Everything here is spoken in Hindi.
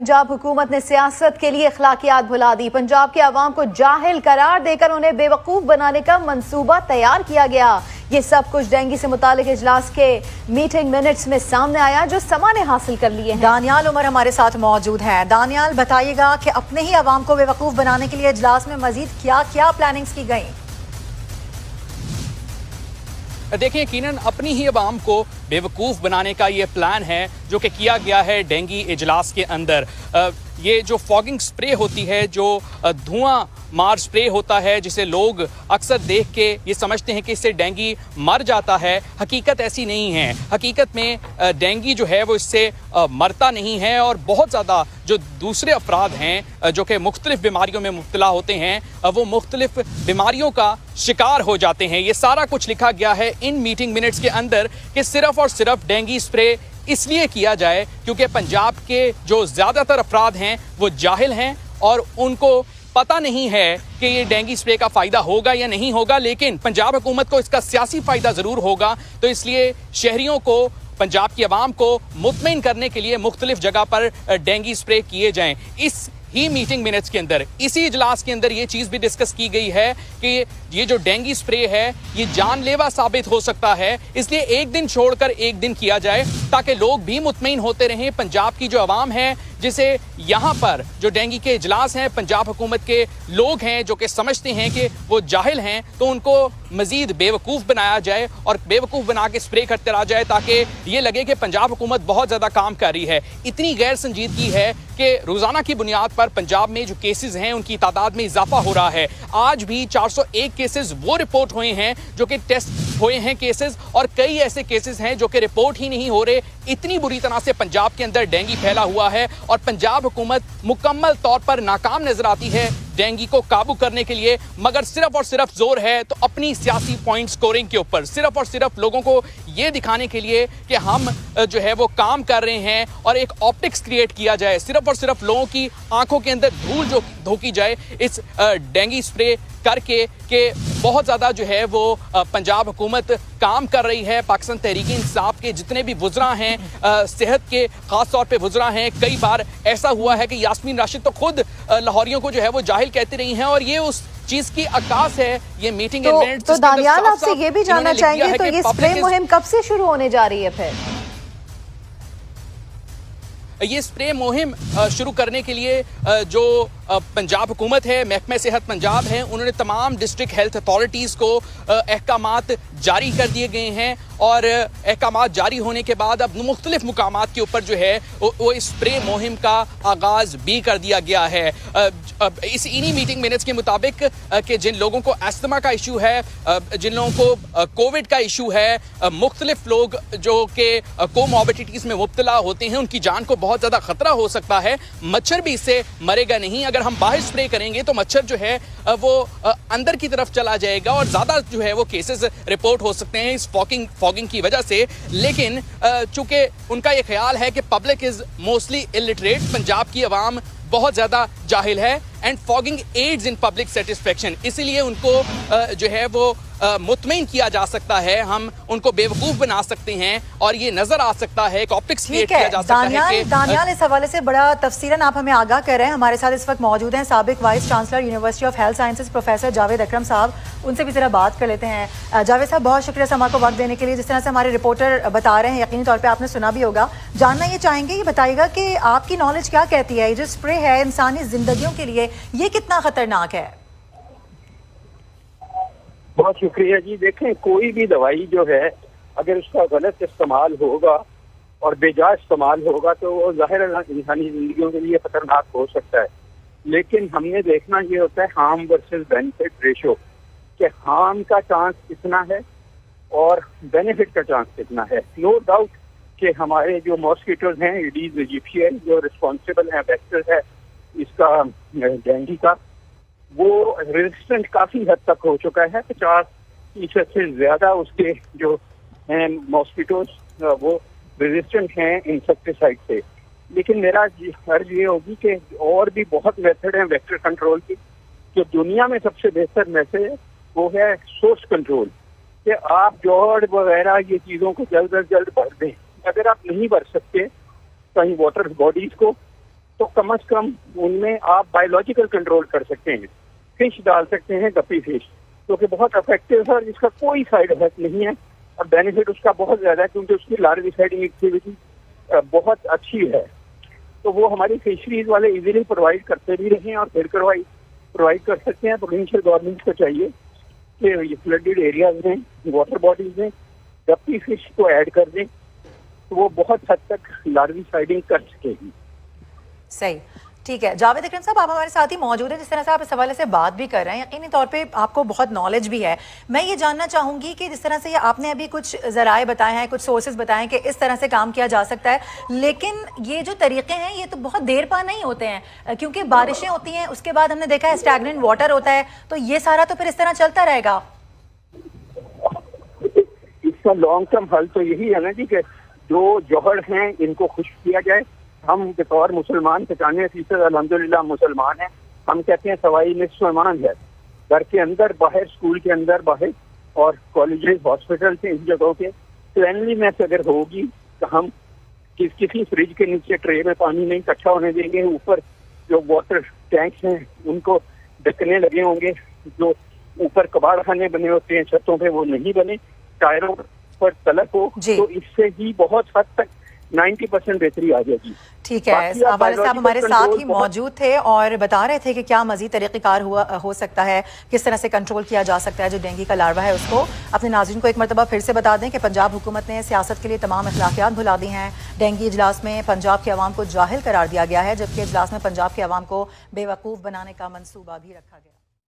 पंजाब हुकूमत ने सियासत के लिए अखलाकियात भुला दी। पंजाब के अवाम को जाहिल करार देकर उन्हें बेवकूफ बनाने का मंसूबा तैयार किया गया। ये सब कुछ डेंगू से मुतालिक इजलास के मीटिंग मिनट्स में सामने आया जो समा ने हासिल कर लिए हैं। दानियाल उमर हमारे साथ मौजूद हैं। दानियाल, बताइएगा कि अपने ही अवाम को बेवकूफ बनाने के लिए इजलास में मजीद क्या क्या प्लानिंग्स की गई? देखिए, यकीनन अपनी ही अवाम को बेवकूफ़ बनाने का ये प्लान है जो कि किया गया है डेंगी इजलास के अंदर। ये जो फॉगिंग स्प्रे होती है, जो धुआं मार स्प्रे होता है, जिसे लोग अक्सर देख के ये समझते हैं कि इससे डेंगी मर जाता है, हकीकत ऐसी नहीं है। हकीकत में डेंगी जो है वो इससे मरता नहीं है और बहुत ज़्यादा जो दूसरे अफराद हैं जो कि मुख्तलिफ बीमारियों में मुब्तला होते हैं वो मुख्तलिफ बीमारियों का शिकार हो जाते हैं। ये सारा कुछ लिखा गया है इन मीटिंग मिनट्स के अंदर कि सिर्फ और सिर्फ डेंगी स्प्रे इसलिए किया जाए क्योंकि पंजाब के जो ज़्यादातर अफराद हैं वो जाहिल हैं और उनको पता नहीं है कि ये डेंगी स्प्रे का फ़ायदा होगा या नहीं होगा, लेकिन पंजाब हुकूमत को इसका सियासी फ़ायदा ज़रूर होगा। तो इसलिए शहरियों को, पंजाब की आवाम को मुतमईन करने के लिए मुख्तलिफ जगह पर डेंगी स्प्रे किए जाएं। इस ही मीटिंग मिनट्स के अंदर, इसी इजलास के अंदर ये चीज़ भी डिस्कस की गई है कि ये जो डेंगी स्प्रे है ये जानलेवा साबित हो सकता है, इसलिए एक दिन छोड़कर एक दिन किया जाए ताकि लोग भी मुतमईन होते रहें। पंजाब की जो आवाम है, जिसे यहाँ पर जो डेंगी के इजलास हैं, पंजाब हुकूमत के लोग हैं जो कि समझते हैं कि वो जाहिल हैं, तो उनको मजीद बेवकूफ़ बनाया जाए और बेवकूफ़ बना के स्प्रे करते रहा जाए ताकि ये लगे कि पंजाब हुकूमत बहुत ज़्यादा काम कर रही है। इतनी गैर संजीदगी है कि रोज़ाना की बुनियाद पर पंजाब में जो केसेस हैं उनकी तादाद में इजाफा हो रहा है। आज भी 401 केसेस वो रिपोर्ट हुए हैं जो कि टेस्ट हुए हैं केसेस, और कई ऐसे केसेस हैं जो कि रिपोर्ट ही नहीं हो रहे। इतनी बुरी तरह से पंजाब के अंदर डेंगी फैला हुआ है और पंजाब हुकूमत मुकम्मल तौर पर नाकाम नजर आती है डेंगी को काबू करने के लिए। मगर सिर्फ और सिर्फ जोर है तो अपनी सियासी पॉइंट स्कोरिंग के ऊपर, सिर्फ और सिर्फ लोगों को ये दिखाने के लिए कि हम जो है वो काम कर रहे हैं और एक ऑप्टिक्स क्रिएट किया जाए, सिर्फ और सिर्फ लोगों की आंखों के अंदर धूल जो धोकी जाए इस डेंगी स्प्रे करके कि बहुत ज़्यादा जो है वो पंजाब हुकूमत काम कर रही है। पाकिस्तान तहरीक-ए-इंसाफ के जितने भी वुज़रा हैं, सेहत के ख़ास तौर पे वुज़रा हैं, कई बार ऐसा हुआ है कि यास्मीन राशिद तो खुद लाहौरियों को जो है वो जाहिल कहती रही हैं और ये उस चीज की आकाश है ये मीटिंग। तो दानियाल, आपसे ये भी जानना चाहेंगे, तो ये स्प्रे मुहिम कब से शुरू होने जा रही है? फिर ये स्प्रे मुहिम शुरू करने के लिए जो पंजाब हुकूमत है, महकमा सेहत पंजाब है, उन्होंने तमाम डिस्ट्रिक्ट हेल्थ अथॉरिटीज़ को अहकामात जारी कर दिए गए हैं और अहकामात जारी होने के बाद अब मुख्तलिफ मुकामात के ऊपर जो है वो स्प्रे मुहिम का आगाज़ भी कर दिया गया है। इस इन्हीं मीटिंग मिनट्स के मुताबिक कि जिन लोगों को अस्थमा का इशू है, जिन लोगों को कोविड का इशू है, मुख्तलिफ लोग जो कि कोमॉर्बिडिटीज़ में मुब्तला होते हैं, उनकी जान को बहुत ज़्यादा ख़तरा हो सकता है। मच्छर भी इससे मरेगा नहीं। अगर हम बाहर स्प्रे करेंगे तो मच्छर जो है वो अंदर की तरफ चला जाएगा और ज़्यादा जो है वो केसेस रिपोर्ट हो सकते हैं इस फॉगिंग की वजह से। लेकिन चूंकि उनका ये ख्याल है कि public is mostly illiterate, Punjab की आवाम बहुत ज़्यादा जाहिल है and fogging aids in public satisfaction, इसीलिए उनको जो है वो मुतमईन किया जा सकता है, हम उनको बेवकूफ़ बना सकते हैं और ये नजर आ सकता है, एक ऑप्टिक्स क्रिएट किया जा सकता है। दानियाल, इस हवाले से बड़ा तफसीलन आप हमें आगाह कर रहे हैं। हमारे साथ इस वक्त मौजूद हैं साबिक vice chancellor university of health sciences professor Javed Akram साहब। उनसे भी जरा बात कर लेते हैं। जावेद साहब, बहुत शुक्रिया समा को वक्त देने के लिए। जिस तरह से हमारे रिपोर्टर बता रहे हैं, यकीनी तौर पर आपने सुना भी होगा। जानना ये चाहेंगे, ये बताइएगा कि आपकी नॉलेज क्या कहती है, ये जो स्प्रे है इंसानी जिंदगियों के लिए ये कितना खतरनाक है? बहुत शुक्रिया जी। देखें, कोई भी दवाई जो है अगर उसका गलत इस्तेमाल होगा और बेजा इस्तेमाल होगा तो वो ज़ाहिर इंसानी जिंदगियों के लिए खतरनाक हो सकता है। लेकिन हमने देखना ये होता है हार्म वर्सेस बेनिफिट रेशो, कि हार्म का चांस कितना है और बेनिफिट का चांस कितना है। नो डाउट कि हमारे जो मॉस्किटोज हैं, एडीज इजिप्शियन, जो रिस्पॉन्सिबल है वेक्टर है इसका डेंगू का, वो रेजिस्टेंट काफ़ी हद तक हो चुका है। 50% से ज़्यादा उसके जो हैं मॉस्किटोज वो रेजिस्टेंट हैं इंसेक्टिसाइड से। लेकिन मेरा अर्ज ये होगी कि और भी बहुत मेथड हैं वेक्टर कंट्रोल की। जो दुनिया में सबसे बेहतर मेथड वो है सोर्स कंट्रोल, कि आप जॉर्ड वगैरह ये चीज़ों को जल्द अज जल्द भर दें। अगर आप नहीं भर सकते कहीं वाटर बॉडीज़ को, तो कम से कम उनमें आप बायोलॉजिकल कंट्रोल कर सकते हैं। फिश डाल सकते हैं, गप्पी फिश, जो कि बहुत इफेक्टिव है और जिसका कोई साइड इफेक्ट नहीं है और बेनिफिट उसका बहुत ज्यादा है, क्योंकि उसकी लार्विसाइडिंग एक्टिविटी बहुत अच्छी है। तो वो हमारी फिशरीज वाले इजीली प्रोवाइड करते भी रहे और फिर प्रोवाइड कर सकते हैं। प्रोविंशियल गवर्नमेंट को चाहिए कि ये फ्लडेड एरियाज में, वाटर बॉडीज में गप्पी फिश को ऐड कर दें, तो वो बहुत हद तक लार्विसाइडिंग कर सकेगी। सही, ठीक है। जावेद अकरम साहब, आप हमारे साथ ही मौजूद हैं। जिस तरह से आप इस हवाले से बात भी कर रहे हैं, यकीनी तौर पे आपको बहुत नॉलेज भी है। मैं ये जानना चाहूंगी कि जिस तरह से आपने अभी कुछ जराए बताए हैं, कुछ सोर्सेज बताए हैं कि इस तरह से काम किया जा सकता है, लेकिन ये जो तरीके हैं ये तो बहुत देर पा नहीं होते हैं, क्योंकि बारिशें होती हैं, उसके बाद हमने देखा है स्टैग्नेंट वाटर होता है, तो ये सारा तो फिर इस तरह चलता रहेगा। इसका लॉन्ग टर्म हल तो यही है ना जी कि जो जौहर हैं इनको खुश्क किया जाए। हम बतौर मुसलमान 95% अल्हम्दुलिल्लाह मुसलमान हैं। हम कहते हैं सवाई निस्फ़ ईमान है। घर के अंदर बाहर, स्कूल के अंदर बाहर और कॉलेजेस, हॉस्पिटल से इन जगहों पे क्लीनलीनेस अगर होगी तो हम किसी फ्रिज के नीचे ट्रे में पानी नहीं इकट्ठा होने देंगे। ऊपर जो वाटर टैंक्स हैं उनको ढकने लगे होंगे। जो ऊपर कबाड़ खाने बने होते हैं छतों पे, वो नहीं बने। टायरों पर तलक हो, तो इससे ही बहुत हद तक 90% बेहतरी आ जाएगी। ठीक है, हवाले साहब हमारे साथ ही मौजूद थे और बता रहे थे कि क्या मजीद तरीक़ेकार हो सकता है, किस तरह से कंट्रोल किया जा सकता है जो डेंगू का लार्वा है उसको। अपने नाज़रीन को एक मरतबा फिर से बता दें कि पंजाब हुकूमत ने सियासत के लिए तमाम अखलाकियात भुला दी हैं। डेंगू इजलास में पंजाब के अवाम को जाहिल करार दिया गया है, जबकि इजलास में पंजाब के अवाम को बेवकूफ़ बनाने का मनसूबा भी रखा गया।